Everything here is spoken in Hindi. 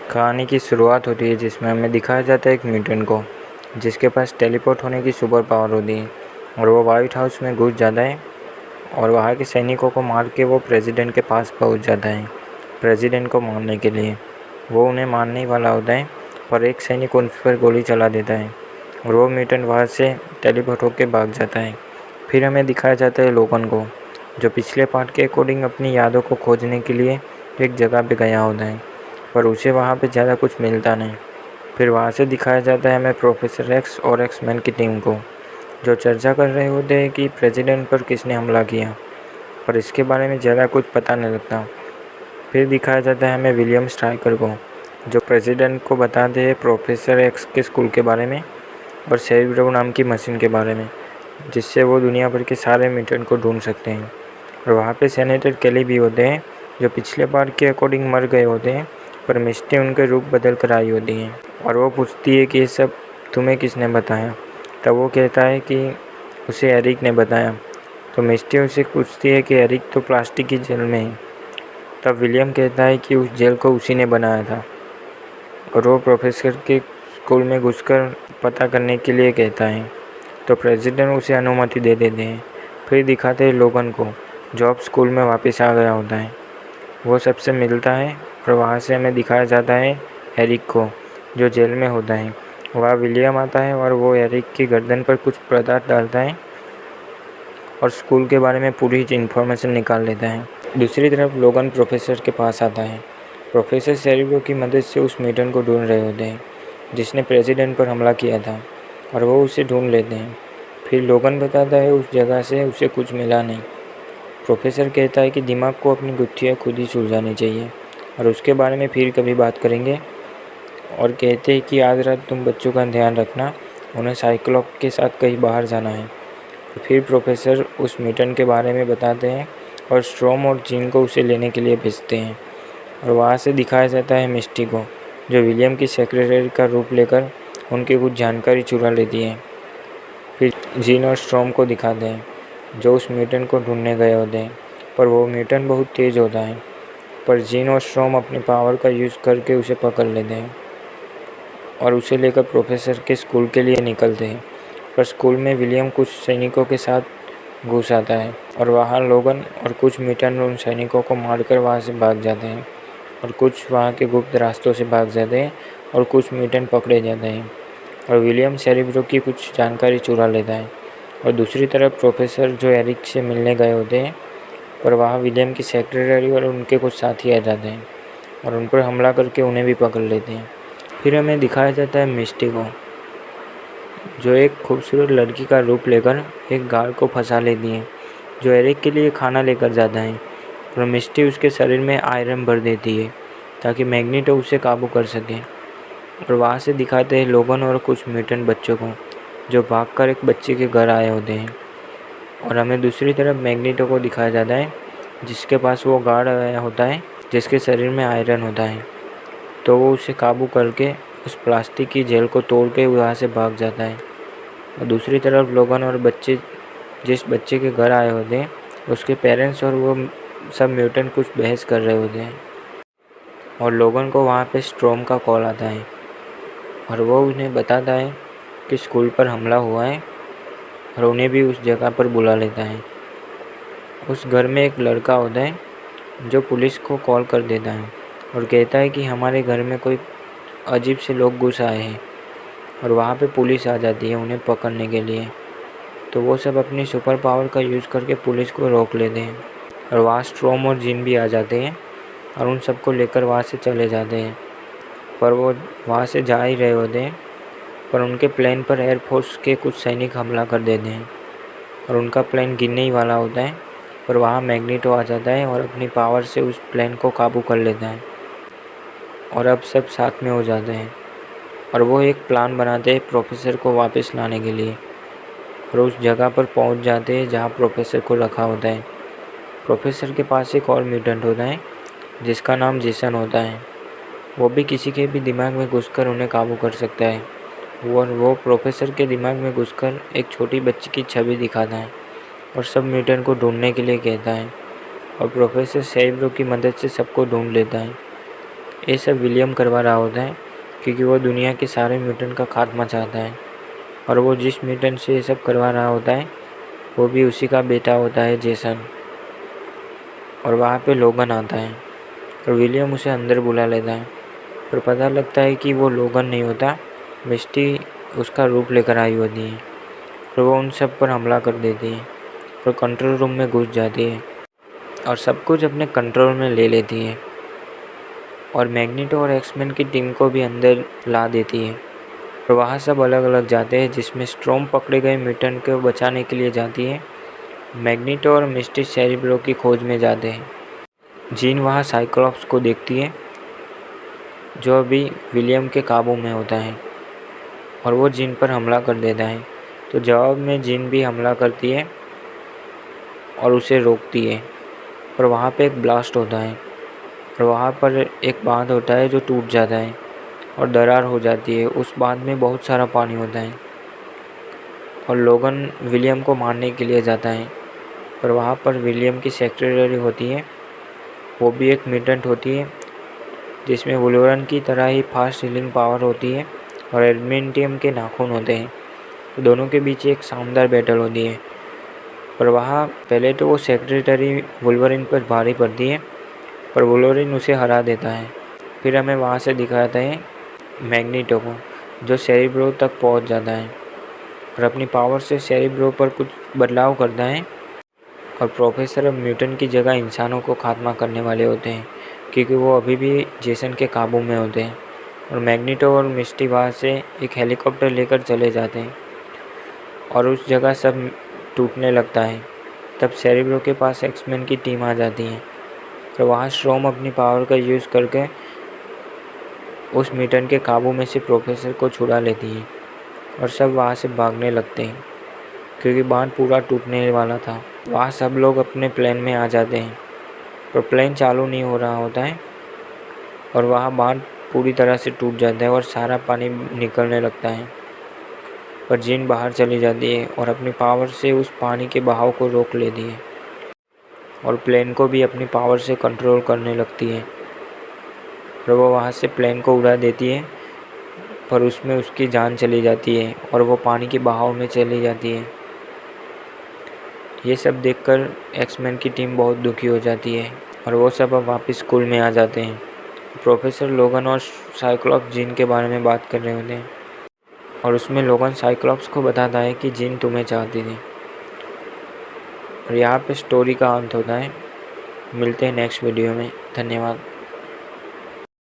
कहानी की शुरुआत होती है जिसमें हमें दिखाया जाता है एक म्यूटेंट को जिसके पास टेलीपोर्ट होने की सुपर पावर होती है और वो वाइट हाउस में घुस जाता है और वहाँ के सैनिकों को मार के वो प्रेसिडेंट के पास पहुँच जाता है प्रेसिडेंट को मारने के लिए। वो उन्हें मारने ही वाला होता है पर एक सैनिक उन पर गोली चला देता है और वो म्यूटेंट वहाँ से टेलीपोर्ट होकर भाग जाता है। फिर हमें दिखाया जाता है लोगन को जो पिछले पार्ट के अकॉर्डिंग अपनी यादों को खोजने के लिए एक जगह पे गया होता है पर उसे वहाँ पे ज़्यादा कुछ मिलता नहीं। फिर वहाँ से दिखाया जाता है हमें प्रोफेसर एक्स और एक्समैन की टीम को जो चर्चा कर रहे होते हैं कि प्रेसिडेंट पर किसने हमला किया, पर इसके बारे में ज़्यादा कुछ पता नहीं लगता। फिर दिखाया जाता है हमें विलियम स्ट्राइकर को जो प्रेसिडेंट को बताते हैं प्रोफेसर एक्स के स्कूल के बारे में और सेरिब्रो नाम की मशीन के बारे में जिससे वो दुनिया भर के सारे म्यूटेंट को ढूंढ सकते हैं। और वहाँ पे सेनेटर केली भी होते हैं जो पिछले पार्ट के अकॉर्डिंग मर गए होते हैं पर मिस्टी उनके रूप बदल कर आई होती हैं और वो पूछती है कि ये सब तुम्हें किसने बताया। तब वो कहता है कि उसे एरिक ने बताया। तो मिस्टी उसे पूछती है कि एरिक तो प्लास्टिक की जेल में है। तब विलियम कहता है कि उस जेल को उसी ने बनाया था और वो प्रोफेसर के स्कूल में घुसकर पता करने के लिए कहता है। तो प्रेसिडेंट उसे अनुमति दे देते हैं। फिर दिखाते हैं लोगन को जो अब स्कूल में वापस आ गया होता है। वो सबसे मिलता है और वहाँ से हमें दिखाया जाता है एरिक को जो जेल में होता है। वहाँ विलियम आता है और वो एरिक की गर्दन पर कुछ पदार्थ डालता है और स्कूल के बारे में पूरी इन्फॉर्मेशन निकाल लेता है। दूसरी तरफ लोगन प्रोफेसर के पास आता है। प्रोफेसर सेरिब्रो की मदद से उस म्यूटेंट को ढूंढ रहे होते हैं जिसने प्रेसिडेंट पर हमला किया था और वो उसे ढूंढ लेते हैं। फिर लोगन बताता है उस जगह से उसे कुछ मिला नहीं। प्रोफेसर कहता है कि दिमाग को अपनी गुत्थियाँ खुद ही सुलझानी चाहिए और उसके बारे में फिर कभी बात करेंगे। और कहते हैं कि आज रात तुम बच्चों का ध्यान रखना, उन्हें साइक्लोप के साथ कहीं बाहर जाना है। तो फिर प्रोफेसर उस म्यूटेंट के बारे में बताते हैं और स्ट्रॉम और जीन को उसे लेने के लिए भेजते हैं। और वहाँ से दिखाया जाता है मिस्टी को जो विलियम की सेक्रेटरी का रूप लेकर उनकी कुछ जानकारी चुरा लेती है। फिर जीन और स्ट्रॉम को दिखाते हैं जो उस म्यूटेंट को ढूंढने गए होते हैं पर वो म्यूटेंट बहुत तेज़ होता है। पर जीन और स्ट्रॉम अपनी पावर का यूज़ करके उसे पकड़ लेते हैं और उसे लेकर प्रोफेसर के स्कूल के लिए निकलते हैं। पर स्कूल में विलियम कुछ सैनिकों के साथ घुस आता है और वहाँ लोगन और कुछ म्यूटेंट उन सैनिकों को मारकर वहाँ से भाग जाते हैं और कुछ वहाँ के गुप्त रास्तों से भाग जाते हैं और कुछ म्यूटेंट पकड़े जाते हैं और विलियम सेरिब्रो की कुछ जानकारी चुरा लेता है। और दूसरी तरफ प्रोफेसर जो एरिक से मिलने गए होते हैं पर वहाँ विलियम की सेक्रेटरी और उनके कुछ साथी आ जाते हैं और उन पर हमला करके उन्हें भी पकड़ लेते हैं। फिर हमें दिखाया जाता है मिस्टी को जो एक खूबसूरत लड़की का रूप लेकर एक गार्ड को फंसा लेती है जो एरिक के लिए खाना लेकर जाता है और मिस्टी उसके शरीर में आयरन भर देती है ताकि मैग्नीटो उसे काबू कर सके। और वहाँ से दिखाते हैं लोगन और कुछ म्यूटेंट बच्चों को जो भागकर एक बच्चे के घर आए होते हैं। और हमें दूसरी तरफ मैग्नीटो को दिखाया जाता है जिसके पास वो गार्ड आया होता है जिसके शरीर में आयरन होता है। तो वो उसे काबू करके उस प्लास्टिक की जेल को तोड़ के वहाँ से भाग जाता है। और दूसरी तरफ लोगन और बच्चे जिस बच्चे के घर आए होते हैं उसके पेरेंट्स और वो सब म्यूटेंट कुछ बहस कर रहे होते हैं और लोगन को वहाँ पे स्ट्रॉम का कॉल आता है और वो उन्हें बताता है कि स्कूल पर हमला हुआ है और उन्हें भी उस जगह पर बुला लेता है। उस घर में एक लड़का होता है जो पुलिस को कॉल कर देता है और कहता है कि हमारे घर में कोई अजीब से लोग घुस आए हैं और वहाँ पे पुलिस आ जाती है उन्हें पकड़ने के लिए। तो वो सब अपनी सुपर पावर का यूज़ करके पुलिस को रोक लेते हैं और वहाँ स्ट्रॉम और जिन भी आ जाते हैं और उन सबको लेकर वहाँ से चले जाते हैं। पर वो वहाँ से जा ही रहे होते हैं पर उनके प्लेन पर एयरफोर्स के कुछ सैनिक हमला कर देते हैं और उनका प्लेन गिरने ही वाला होता है। पर वहाँ मैग्नीटो आ जाता है और अपनी पावर से उस प्लेन को काबू कर लेता है और अब सब साथ में हो जाते हैं और वो एक प्लान बनाते हैं प्रोफेसर को वापस लाने के लिए और उस जगह पर पहुंच जाते हैं जहां प्रोफेसर को रखा होता है। प्रोफेसर के पास एक और म्यूटेंट होता है जिसका नाम जेसन होता है। वो भी किसी के भी दिमाग में घुसकर उन्हें काबू कर सकता है और वो प्रोफेसर के दिमाग में घुसकर एक छोटी बच्ची की छवि दिखाता है और सब म्यूटेंट को ढूंढने के लिए कहता है और प्रोफेसर सेरिब्रो की मदद से सबको ढूंढ लेता है। ये सब विलियम करवा रहा होता है क्योंकि वो दुनिया के सारे म्यूटेंट का खात्मा चाहता है। और वो जिस म्यूटेंट से ये सब करवा रहा होता है वो भी उसी का बेटा होता है, जेसन। और वहाँ पे लोगन आता है और विलियम उसे अंदर बुला लेता है, पर पता लगता है कि वो लोगन नहीं होता, मिस्टी उसका रूप लेकर आई होती है। और वो उन सब पर हमला कर देती है और कंट्रोल रूम में घुस जाती है और सब कुछ अपने कंट्रोल में ले लेती है और मैग्नेटो और एक्समैन की टीम को भी अंदर ला देती है। और वहाँ सब अलग अलग जाते हैं, जिसमें स्ट्रॉम पकड़े गए म्यूटेंट को बचाने के लिए जाती है। मैग्नेटो और मिस्टी सेरेब्रो की खोज में जाते हैं। जीन वहाँ साइक्लॉप्स को देखती है जो अभी विलियम के काबू में होता है और वो जीन पर हमला कर देता है। तो जवाब में जीन भी हमला करती है और उसे रोकती है। और वहाँ पे एक ब्लास्ट होता है और वहाँ पर एक बांध होता है जो टूट जाता है और दरार हो जाती है। उस बांध में बहुत सारा पानी होता है और लोगन विलियम को मारने के लिए जाता है। पर वहाँ पर विलियम की सेक्रेटरी होती है, वो भी एक म्यूटेंट होती है जिसमें वुल्वरन की तरह ही फास्ट हीलिंग पावर होती है और एडमेंटियम के नाखून होते हैं। तो दोनों के बीच एक शानदार बैटल होती है। पर वहाँ पहले तो वो सेक्रेटरी वुल्वरिन पर भारी पड़ती है, पर वुल्वरिन उसे हरा देता है। फिर हमें वहाँ से दिखाता है मैग्नेटो को, जो सेरेब्रो तक पहुँच जाता है और अपनी पावर से सेरेब्रो पर कुछ बदलाव करता है। और प्रोफेसर अब म्यूटेंट की जगह इंसानों को खात्मा करने वाले होते हैं क्योंकि वो अभी भी जेसन के काबू में होते हैं। और मैग्नेटो और मिस्टी वहाँ से एक हेलीकॉप्टर लेकर चले जाते हैं और उस जगह सब टूटने लगता है। तब सेरेब्रो के पास एक्समैन की टीम आ जाती है और वहाँ स्ट्रॉम अपनी पावर का यूज़ करके उस म्यूटेंट के काबू में से प्रोफेसर को छुड़ा लेती है और सब वहाँ से भागने लगते हैं क्योंकि बांध पूरा टूटने वाला था। वहाँ सब लोग अपने प्लेन में आ जाते हैं पर प्लेन चालू नहीं हो रहा होता है और वहाँ बांध पूरी तरह से टूट जाता है और सारा पानी निकलने लगता है। पर जीन बाहर चली जाती है और अपनी पावर से उस पानी के बहाव को रोक लेती है और प्लेन को भी अपनी पावर से कंट्रोल करने लगती है। और वो वहाँ से प्लेन को उड़ा देती है, पर उसमें उसकी जान चली जाती है और वो पानी के बहाव में चली जाती है। ये सब देखकर एक्समैन की टीम बहुत दुखी हो जाती है और वो सब अब वापस स्कूल में आ जाते हैं। प्रोफेसर लोगन और साइक्लॉप्स जीन के बारे में बात कर रहे होते हैं और उसमें लोगन साइक्लॉप्स को बताता है कि जीन तुम्हें चाहती थी। और यहाँ पे स्टोरी का अंत होता है। मिलते हैं नेक्स्ट वीडियो में। धन्यवाद।